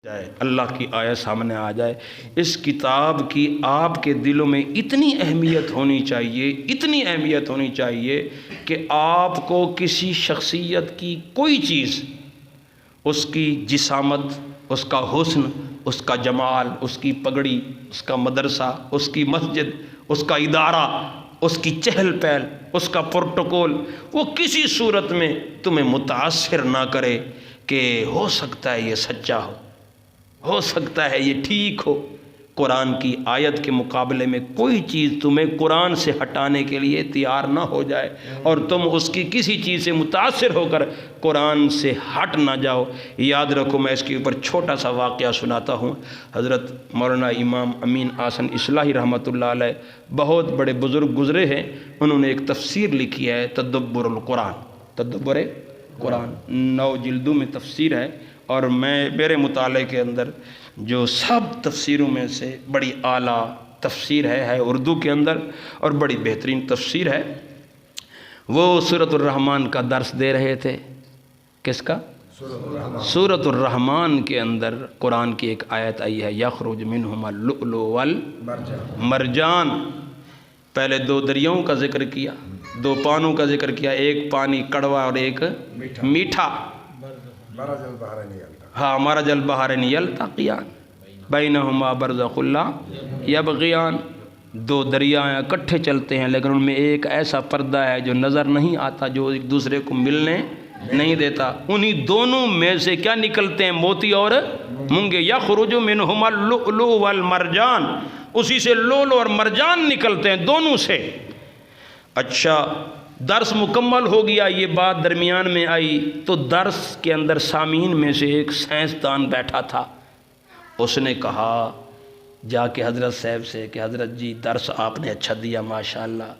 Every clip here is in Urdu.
جائے، اللہ کی آیت سامنے آ جائے، اس کتاب کی آپ کے دلوں میں اتنی اہمیت ہونی چاہیے، اتنی اہمیت ہونی چاہیے کہ آپ کو کسی شخصیت کی کوئی چیز، اس کی جسامت، اس کا حسن، اس کا جمال، اس کی پگڑی، اس کا مدرسہ، اس کی مسجد، اس کا ادارہ، اس کی چہل پہل، اس کا پروٹوکول، وہ کسی صورت میں تمہیں متاثر نہ کرے کہ ہو سکتا ہے یہ سچا ہو سکتا ہے یہ ٹھیک ہو۔ قرآن کی آیت کے مقابلے میں کوئی چیز تمہیں قرآن سے ہٹانے کے لیے تیار نہ ہو جائے اور تم اس کی کسی چیز سے متاثر ہو کر قرآن سے ہٹ نہ جاؤ۔ یاد رکھو، میں اس کے اوپر چھوٹا سا واقعہ سناتا ہوں۔ حضرت مولانا امام امین احسن اصلاحی رحمۃ اللہ علیہ بہت بڑے بزرگ گزرے ہیں، انہوں نے ایک تفسیر لکھی ہے تدبر القرآن، تدبر قرآن، 9 جلدوں میں تفسیر ہے، اور میرے مطالعے کے اندر جو سب تفسیروں میں سے بڑی اعلیٰ تفسیر ہے اردو کے اندر، اور بڑی بہترین تفسیر ہے۔ وہ سورۃ الرحمن کا درس دے رہے تھے۔ کس کا؟ سورۃ الرحمن کے اندر قرآن کی ایک آیت آئی ہے، یخرج منہما اللؤلؤ والمرجان۔ پہلے 2 دریاؤں کا ذکر کیا، 2 پانوں کا ذکر کیا، ایک پانی کڑوا اور ایک میٹھا۔ ہاں، مرج البحرین یلتقیان بینہما برزخ لا یبغیان۔ 2 دریائیں اکٹھے چلتے ہیں، لیکن ان میں ایک ایسا پردہ ہے جو نظر نہیں آتا، جو ایک دوسرے کو ملنے نہیں دیتا۔ انہی دونوں میں سے کیا نکلتے ہیں؟ موتی اور مونگے۔ یخرج منہما اللؤلؤ والمرجان، اسی سے لؤلؤ اور مرجان نکلتے ہیں، دونوں سے۔ اچھا، درس مکمل ہو گیا، یہ بات درمیان میں آئی تو درس کے اندر سامعین میں سے ایک سائنسدان بیٹھا تھا، اس نے کہا جا کے حضرت صاحب سے کہ حضرت جی درس آپ نے اچھا دیا ماشاءاللہ،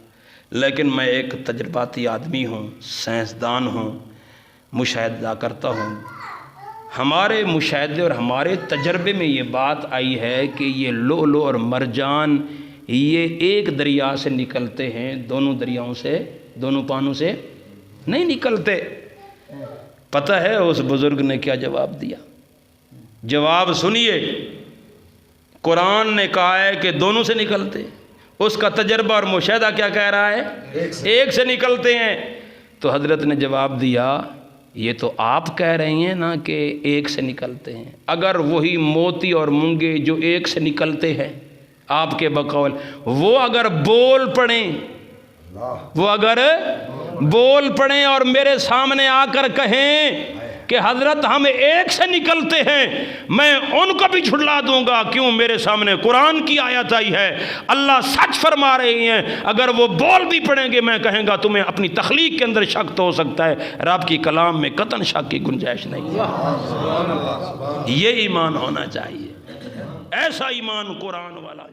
لیکن میں ایک تجرباتی آدمی ہوں، سائنسدان ہوں، مشاہدہ کرتا ہوں، ہمارے مشاہدے اور ہمارے تجربے میں یہ بات آئی ہے کہ یہ لؤلؤ اور مرجان یہ ایک دریا سے نکلتے ہیں، دونوں دریاؤں سے، دونوں پانوں سے نہیں نکلتے۔ پتہ ہے اس بزرگ نے کیا جواب دیا؟ جواب سنیے، قرآن نے کہا ہے کہ دونوں سے نکلتے، اس کا تجربہ اور مشاہدہ کیا کہہ رہا ہے؟ ایک سے نکلتے ہیں۔ تو حضرت نے جواب دیا، یہ تو آپ کہہ رہے ہیں نا کہ ایک سے نکلتے ہیں، اگر وہی موتی اور مونگے جو ایک سے نکلتے ہیں آپ کے بقول، وہ اگر بول پڑیں، وہ اگر بول پڑیں اور میرے سامنے آ کر کہیں کہ حضرت ہم ایک سے نکلتے ہیں، میں ان کو بھی جھٹلا دوں گا۔ کیوں؟ میرے سامنے قرآن کی آیت آئی ہے، اللہ سچ فرما رہے ہیں۔ اگر وہ بول بھی پڑیں گے، میں کہیں گا تمہیں اپنی تخلیق کے اندر شک تو ہو سکتا ہے، رب کی کلام میں قطعاً شک کی گنجائش نہیں ہے۔ یہ ایمان ہونا چاہیے، ایسا ایمان قرآن والا۔